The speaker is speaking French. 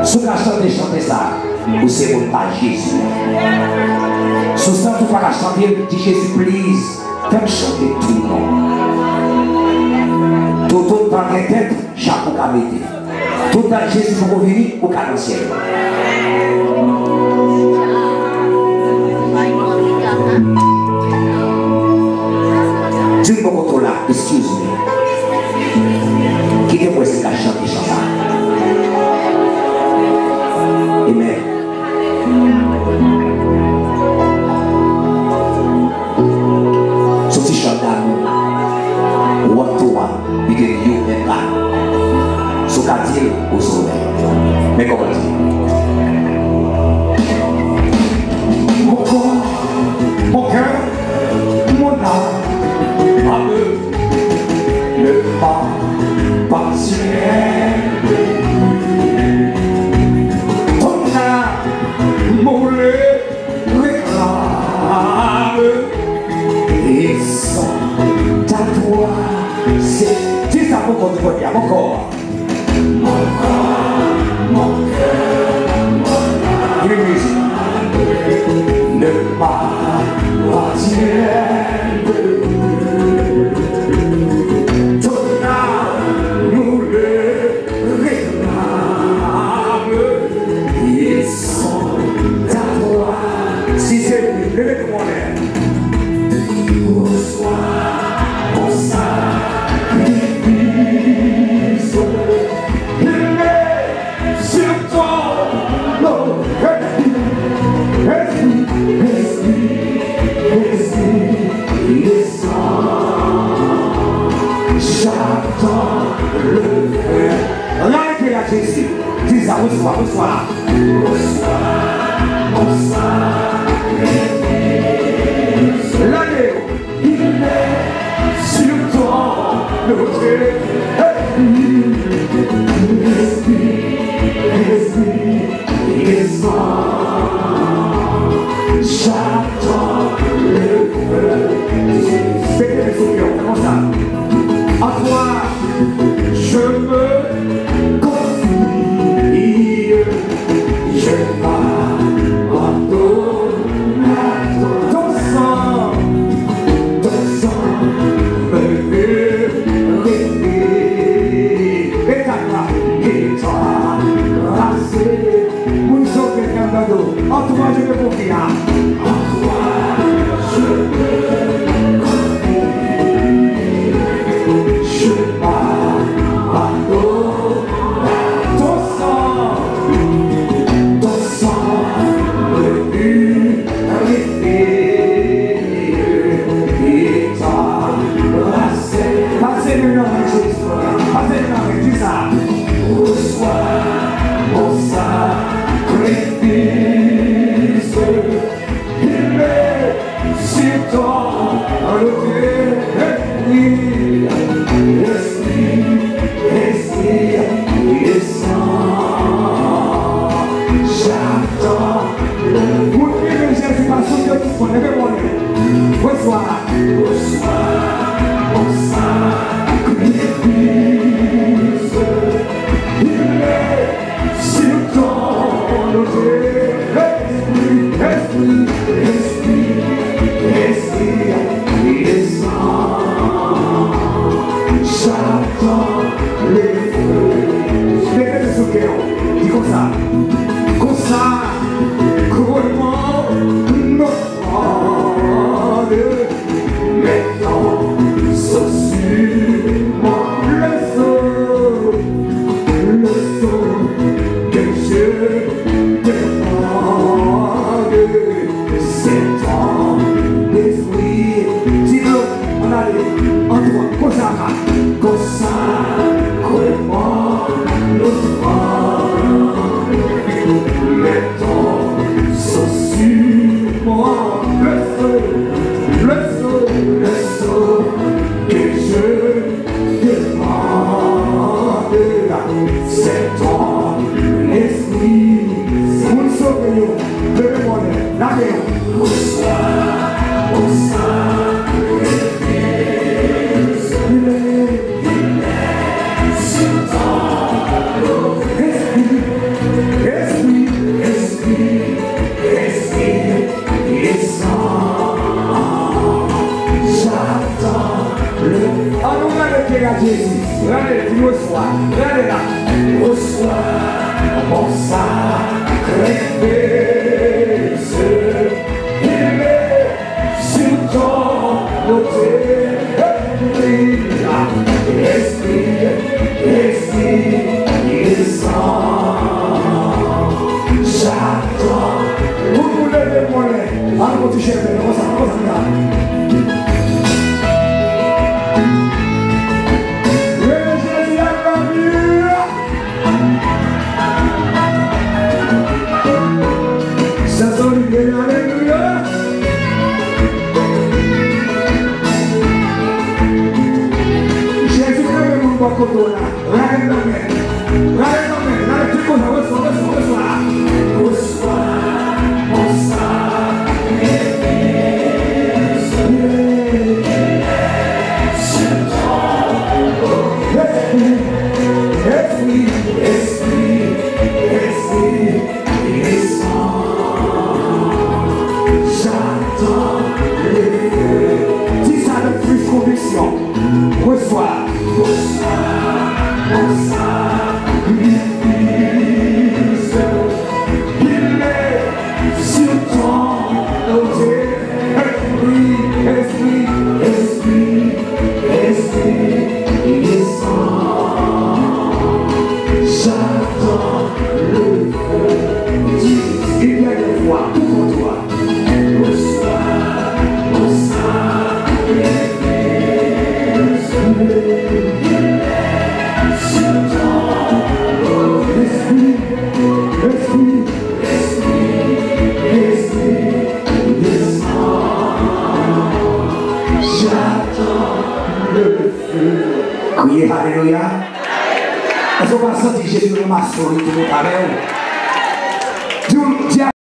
Si vous chanter ça, vous savez pas Jésus. Si vous ne pas chanter, dit Jésus, please, faites chanter tout le monde. Tout le temps de tête, chapeau qu'à mettre. Tout le temps Jésus pour venir au cas du ciel. Dieu m'a là, excuse me. Quittez-moi ce qu'à chanter ça. Amen. Ce petit chant d'amour, what-to-what, between you and God. Ce qu'a dit au soleil. Mais comment dire? Mon corps, mon cœur, mon âme, ne pas partir. Ton amour le réclame et sans ta toi, c'est dis ça pour qu'on te voit mon corps, mon cœur, mon âme, ne pas partir. Jésus, dis ça, reçois, reçois. L'année, il est sur toi, le j'attends le feu. C'est que les soupions, comment ça? À toi, je me en toi je me confie. En toi je me confie. Je pardonne ton sang le purifié et t'a placé. Passez le nom de Jésus. Passez le nom de Jésus. Reçois mon sacrifice. Il est sur ton esprit et sang. J'attends le monde de Jésus par son Dieu pour ne pas mourir. Reçois mon sacrifice. Il est sur ton esprit et sang. Jésus. Regardez, tu reçois. Regardez là. Reçois mon sacrifice. Il est sur ton autel. Esprit, Esprit, il sent. J'attends. Vous voulez les mollets. Allons, tu cherches. On s'en va. Alléluia. Jésus est mon bon côté là. Reçois, mon sacrifice. Il est sur ton autel. Esprit, Esprit, Esprit, il descend. J'attends le feu. Il y a des voix pour toi. Reçois, mon sacrifice. Oui, alléluia. Est-ce qu'on va sentir Jésus le maçon qui est avec vous?